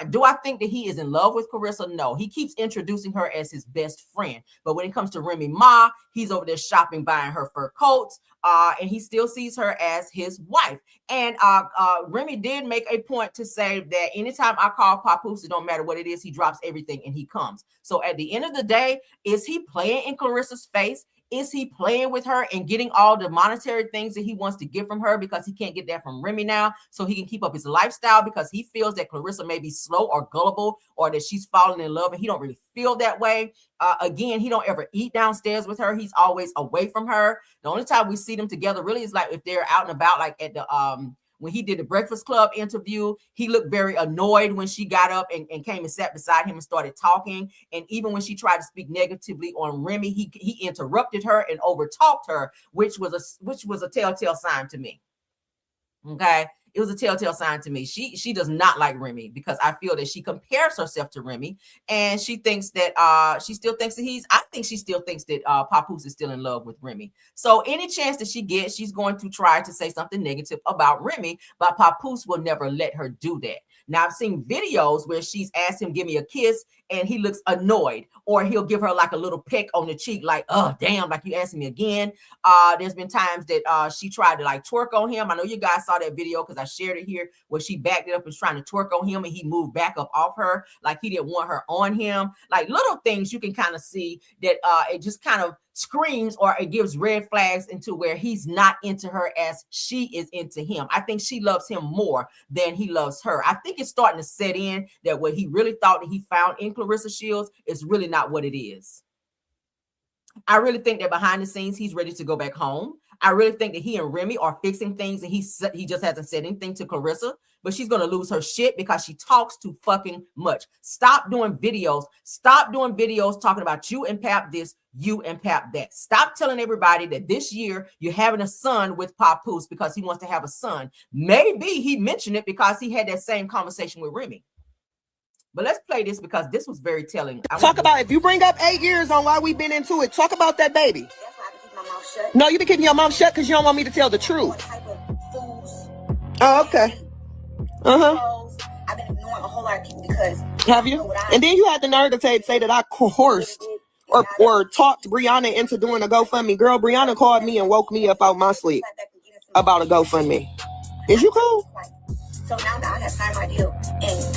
Do I think that he is in love with Clarissa? No. He keeps introducing her as his best friend. But when it comes to Remy Ma, he's over there shopping, buying her fur coats, and he still sees her as his wife. And Remy did make a point to say that anytime I call Papoose, it don't matter what it is, he drops everything and he comes. So at the end of the day, is he playing in Clarissa's face? Is he playing with her and getting all the monetary things that he wants to get from her because he can't get that from Remy now, so he can keep up his lifestyle because he feels that Clarissa may be slow or gullible or that she's falling in love and he don't really feel that way. Again, he don't ever eat downstairs with her. He's always away from her. The only time we see them together really is like if they're out and about, like at the when he did the Breakfast Club interview, he looked very annoyed when she got up and came and sat beside him and started talking. And even when she tried to speak negatively on Remy, he interrupted her and overtalked her, which was a telltale sign to me. Okay. It was a telltale sign to me. She does not like Remy because I feel that she compares herself to Remy and she thinks that she still thinks that Papoose is still in love with Remy. So any chance that she gets, she's going to try to say something negative about Remy, but Papoose will never let her do that. Now I've seen videos where she's asked him, give me a kiss, and he looks annoyed, or he'll give her like a little peck on the cheek, like, oh damn, like you asking me again. There's been times that she tried to like twerk on him. I know you guys saw that video because I shared it here, where she backed it up and was trying to twerk on him, and he moved back up off her, like he didn't want her on him. Like little things you can kind of see that it just kind of screams, or it gives red flags into where he's not into her as she is into him. I think she loves him more than he loves her. I think it's starting to set in that what he really thought that he found in Clarissa Shields is really not what it is. I really think that behind the scenes, he's ready to go back home. I really think that he and Remy are fixing things, and he just hasn't said anything to Clarissa, but she's going to lose her shit because she talks too fucking much. Stop doing videos. Stop doing videos talking about you and Pap this, you and Pap that. Stop telling everybody that this year you're having a son with Papoose because he wants to have a son. Maybe he mentioned it because he had that same conversation with Remy. But let's play this because this was very telling. Talk about, if you bring up 8 years on why we've been into it, talk about that baby. No, you been keeping your mouth shut because you don't want me to tell the truth. Oh, okay. I've been ignoring a whole lot of people because. Have you? And then you had the nerve to say that I coerced or talked Brianna into doing a GoFundMe. Girl, Brianna called me and woke me up out my sleep about a GoFundMe. Is you cool? So now I have signed my deal.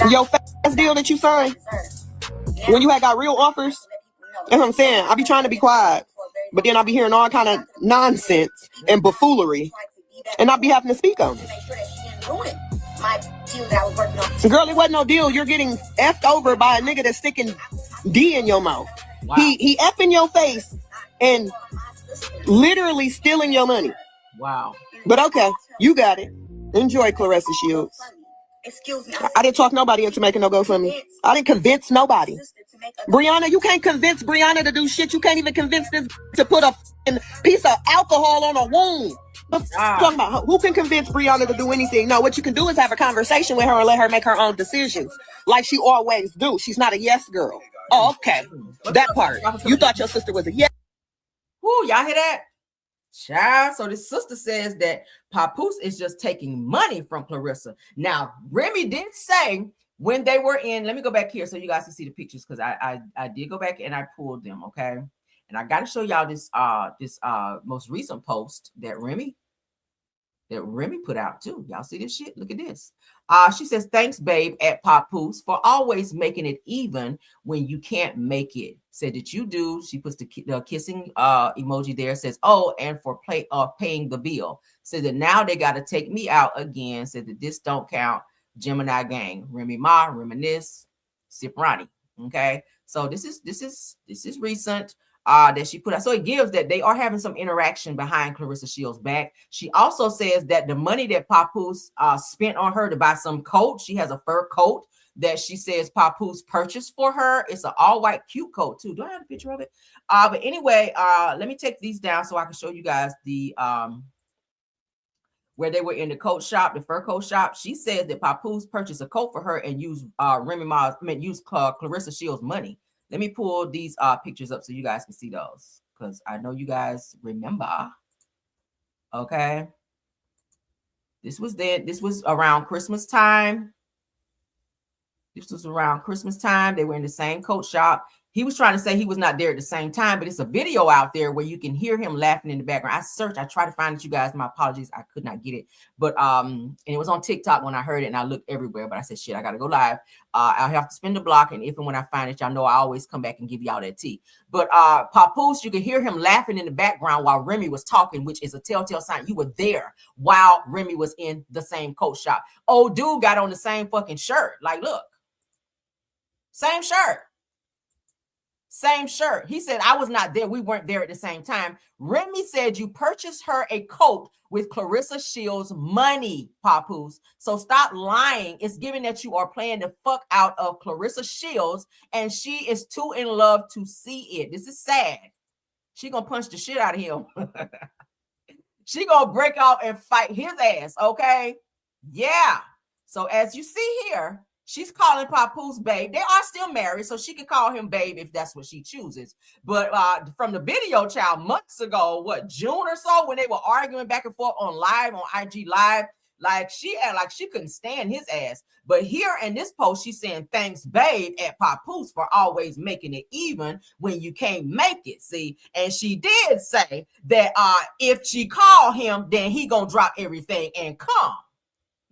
And your fast deal that you signed when you had got real offers. That's what I'm saying. I be trying to be quiet, but then I be hearing all kind of nonsense and buffoonery, and I be having to speak on it. Girl, it wasn't no deal. You're getting effed over by a nigga that's sticking D in your mouth. Wow. He F in your face and literally stealing your money. Wow. But okay, you got it. Enjoy, Clarissa Shields. Excuse me. I didn't talk nobody into making no GoFundMe. I didn't convince nobody. Brianna, you can't convince Brianna to do shit. You can't even convince this to put a piece of alcohol on a wound. Talking about who can convince Brianna to do anything? No, what you can do is have a conversation with her and let her make her own decisions, like she always do. She's not a yes girl. Oh, okay. That part. You thought your sister was a yes. Whoo, y'all hear that? Child. So the sister says that Papoose is just taking money from Clarissa. Now, Remy did say when they were in, let me go back here so you guys can see the pictures, because I did go back and I pulled them, okay? And I got to show y'all this most recent post that Remy put out too. Y'all see this shit? Look at this. She says, thanks, babe, at Papoose for always making it even when you can't make it. Said that you do. She puts the kissing emoji there. Says, oh, and for paying the bill. Said that now they got to take me out again. Said that this don't count. Gemini gang. Remy Ma, reminisce, Sip Ronnie. Okay. So this is recent. That she put out. So it gives that they are having some interaction behind Clarissa Shields' back. She also says that the money that Papoose spent on her to buy some coat, she has a fur coat that she says Papoose purchased for her. It's an all-white cute coat too. Do I have a picture of it? But anyway, let me take these down so I can show you guys the where they were in the coat shop, the fur coat shop. She says that Papoose purchased a coat for her and used Clarissa Shields' money. Let me pull these pictures up so you guys can see those, because I know you guys remember. Okay. This was around Christmas time. This was around Christmas time. They were in the same coat shop. He was trying to say he was not there at the same time, but it's a video out there where you can hear him laughing in the background. I tried to find it, you guys. My apologies. I could not get it. But and it was on TikTok when I heard it, and I looked everywhere. But I said, shit, I got to go live. I'll have to spin the block. And if and when I find it, y'all know I always come back and give y'all that tea. But Papoose, you can hear him laughing in the background while Remy was talking, which is a telltale sign you were there while Remy was in the same coat shop. Old dude got on the same fucking shirt. Like, look. Same shirt. Same shirt. He said, I was not there. We weren't there at the same time. Remy said you purchased her a coat with Clarissa Shields' money, Papoose. So stop lying. It's given that you are playing the fuck out of Clarissa Shields, and she is too in love to see it. This is sad. She gonna punch the shit out of him. She gonna break off and fight his ass, okay? Yeah. So as you see here, she's calling Papoose babe. They are still married, so she can call him babe if that's what she chooses. But from the video, child, months ago, June or so, when they were arguing back and forth on IG Live, Like she act like she couldn't stand his ass. But here in this post, she's saying thanks, babe, at Papoose for always making it even when you can't make it. See, and she did say that if she call him, then he gonna drop everything and come.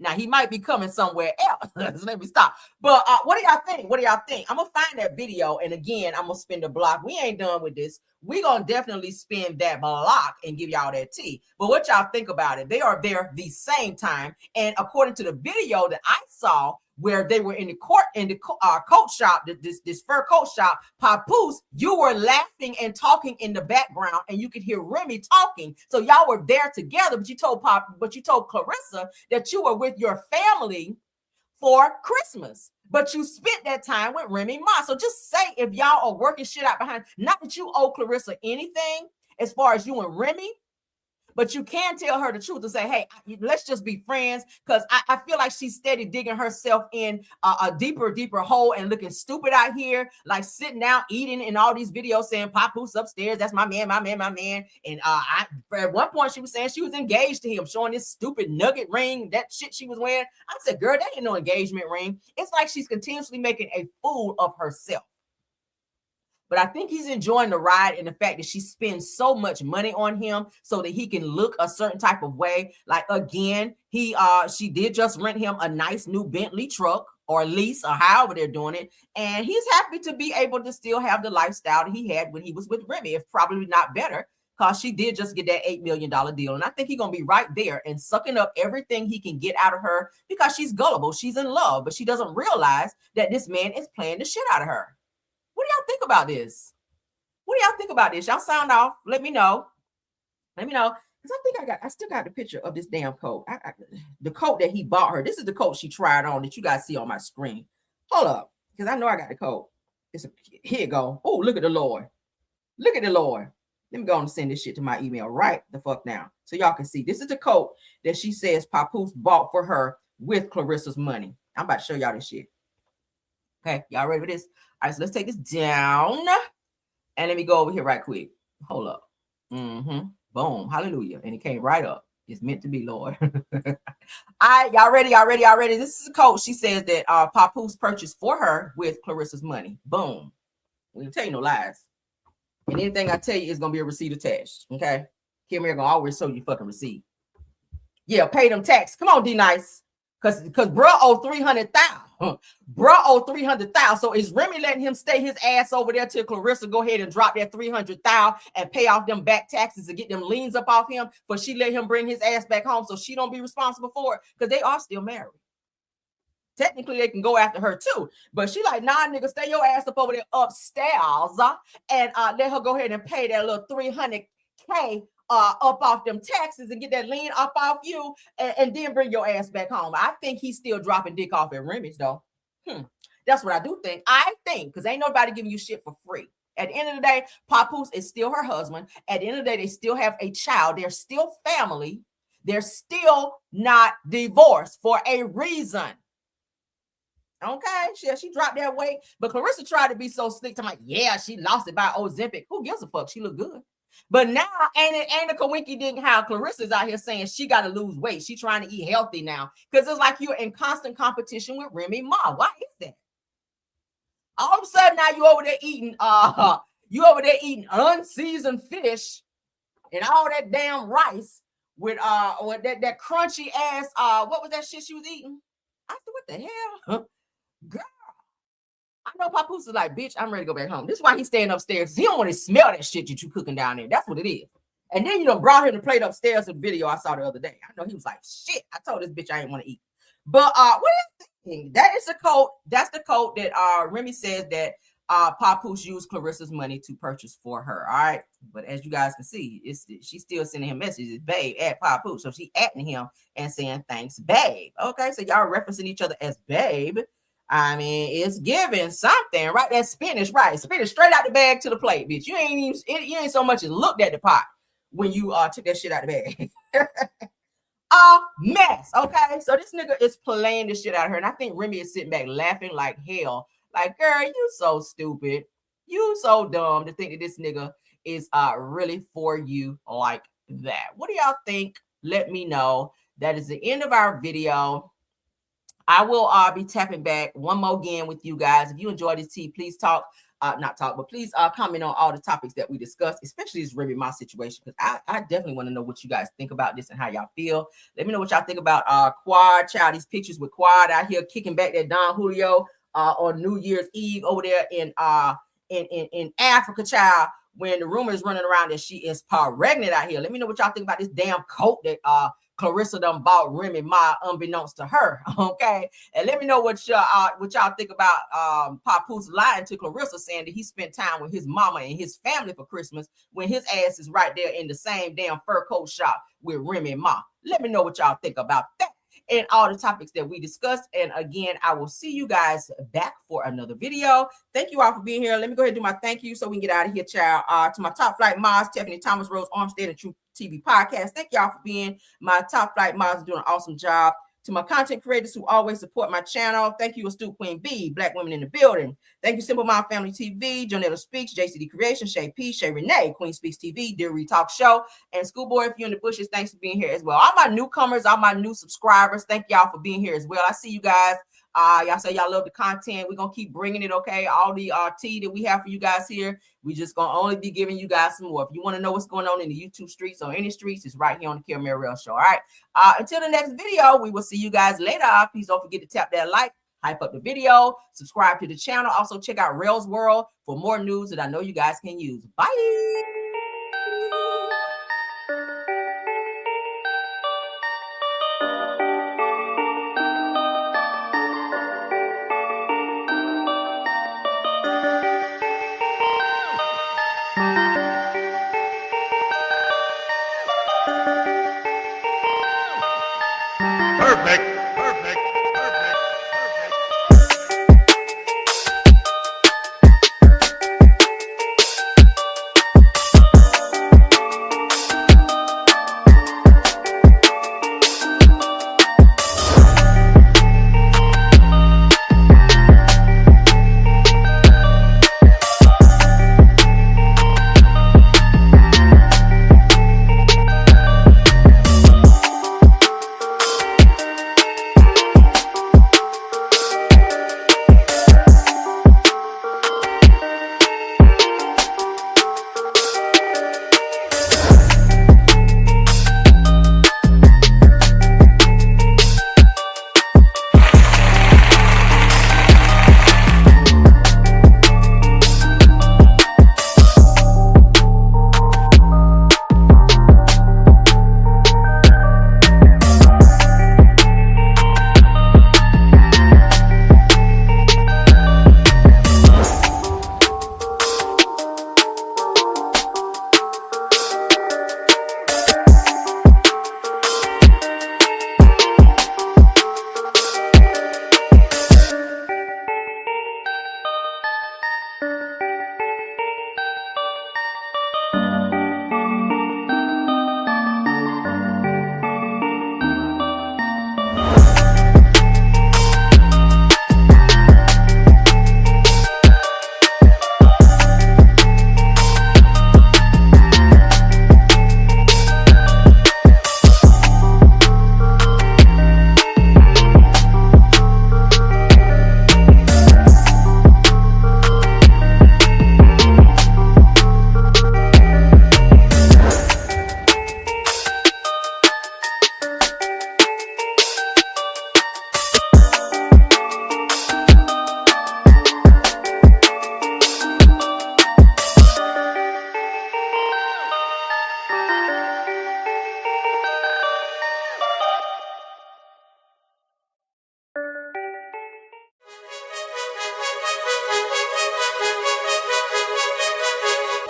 Now he might be coming somewhere else. Let me stop. But what do y'all think? What do y'all think? I'm gonna find that video, and again, I'm gonna spin the block. We ain't done with this. We gonna definitely spin that block and give y'all that tea. But what y'all think about it? They are there the same time, and according to the video that I saw, where they were in the court in the coat shop, this fur coat shop, Papoose, you were laughing and talking in the background, and you could hear Remy talking. So y'all were there together, but you told Clarissa that you were with your family for Christmas, but you spent that time with Remy Ma. So just say if y'all are working shit out behind, not that you owe Clarissa anything as far as you and Remy, but you can tell her the truth and say, hey, let's just be friends, because I feel like she's steady digging herself in a deeper hole and looking stupid out here, like sitting down eating in all these videos saying Papoose upstairs, that's my man. And at one point she was saying she was engaged to him, showing this stupid nugget ring, that shit she was wearing. I said, girl, that ain't no engagement ring. It's like she's continuously making a fool of herself. But I think he's enjoying the ride and the fact that she spends so much money on him so that he can look a certain type of way. Like, again, she did just rent him a nice new Bentley truck or lease or however they're doing it. And he's happy to be able to still have the lifestyle that he had when he was with Remy, if probably not better, because she did just get that $8 million deal. And I think he's going to be right there and sucking up everything he can get out of her because she's gullible. She's in love, but she doesn't realize that this man is playing the shit out of her. What do y'all think about this? What do y'all think about this? Y'all sound off. Let me know. Let me know. Because I think I still got the picture of this damn coat. The coat that he bought her. This is the coat she tried on that you guys see on my screen. Hold up. Because I know I got the coat. Here you go. Oh, look at the Lord. Look at the Lord. Let me go and send this shit to my email right the fuck now. So y'all can see. This is the coat that she says Papoose bought for her with Clarissa's money. I'm about to show y'all this shit. Okay, y'all ready for this? All right, so let's take this down. And let me go over here right quick. Hold up. Boom. Hallelujah. And it came right up. It's meant to be, Lord. All right, y'all ready? This is a coat she says that Papoose purchased for her with Clarissa's money. Boom. We don't tell you no lies. And anything I tell you is going to be a receipt attached. Okay? Kim here going to always show you fucking receipt. Yeah, pay them tax. Come on, D-Nice. Because bro owe $300,000. Bro owe $300,000. So is Remy letting him stay his ass over there till Clarissa go ahead and drop that $300,000 and pay off them back taxes to get them liens up off him? But she let him bring his ass back home so she don't be responsible for it, because they are still married. Technically, they can go after her too. But she like, nah, nigga, stay your ass up over there upstairs and let her go ahead and pay that little $300K up off them taxes and get that lien up off you and then bring your ass back home. I think he's still dropping dick off at Remy's though. That's what I do think. I think, because ain't nobody giving you shit for free. At the end of the day, Papoose is still her husband. At the end of the day, they still have a child. They're still family. They're still not divorced for a reason. Okay, she dropped that weight. But Clarissa tried to be so slick to like, yeah, she lost it by Ozempic. Who gives a fuck? She look good. But now ain't a coinky ding how Clarissa's out here saying she got to lose weight. She trying to eat healthy now. Because it's like you're in constant competition with Remy Ma. Why is that? All of a sudden now you over there eating unseasoned fish and all that damn rice with that crunchy ass what was that shit she was eating? I said, what the hell? Girl. I know Papoose is like, bitch, I'm ready to go back home. This is why he's staying upstairs. He don't want to smell that shit that you cooking down there. That's what it is. And then you done brought him the plate upstairs in the video I saw the other day. I know he was like, shit, I told this bitch I didn't want to eat. But what is the thing? That is the code. That's the code that Remy says that Papoose used Clarissa's money to purchase for her. All right. But as you guys can see, she's still sending him messages, babe, at Papoose. So she atting him and saying, thanks, babe. Okay. So y'all referencing each other as babe. I mean, it's giving something, right? That spinach, right? Spinach straight out the bag to the plate, bitch. You ain't so much as looked at the pot when you took that shit out the bag. A mess, okay? So this nigga is playing the shit out of her, and I think Remy is sitting back laughing like hell. Like, girl, you so stupid. You so dumb to think that this nigga is really for you like that. What do y'all think? Let me know. that is the end of our video. I will be tapping back one more again with you guys. If you enjoyed this tea, please please comment on all the topics that we discussed, especially this Remy Ma situation, because I definitely want to know what you guys think about this and how y'all feel. Let me know what y'all think about Quad, child. These pictures with Quad out here kicking back that Don Julio on New Year's Eve over there in Africa, child, when the rumor is running around that she is pregnant out here. Let me know what y'all think about this damn coat that Clarissa done bought Remy Ma unbeknownst to her. Okay. And let me know what y'all think about Papoose lying to Clarissa, saying that he spent time with his mama and his family for Christmas when his ass is right there in the same damn fur coat shop with Remy Ma. Let me know what y'all think about that and all the topics that we discussed. And again, I will see you guys back for another video. Thank you all for being here. Let me go ahead and do my thank you so we can get out of here, child. To my top flight mods, Tiffany Thomas, Rose Armstead, and True TV Podcast. Thank y'all for being my top flight mods, doing an awesome job. To my content creators who always support my channel, thank you, Astute Queen B, Black Women in the Building. Thank you, Simple Mom Family TV, Jonetta Speaks, JCD Creation, Shay P, Shay Renee, Queen Speaks TV, Dear Talk Show, and Schoolboy, if you're in the bushes, thanks for being here as well. All my newcomers, all my new subscribers, thank y'all for being here as well. I see you guys. Y'all say y'all love the content. We're gonna keep bringing it, okay? All the tea that we have for you guys here, we just gonna only be giving you guys some more. If you want to know what's going on in the YouTube streets or any streets, it's right here on the Kill Real Show. All right. Until the next video, we will see you guys later. Please don't forget to tap that like, hype up the video, subscribe to the channel. Also check out Rails World for more news that I know you guys can use. Bye.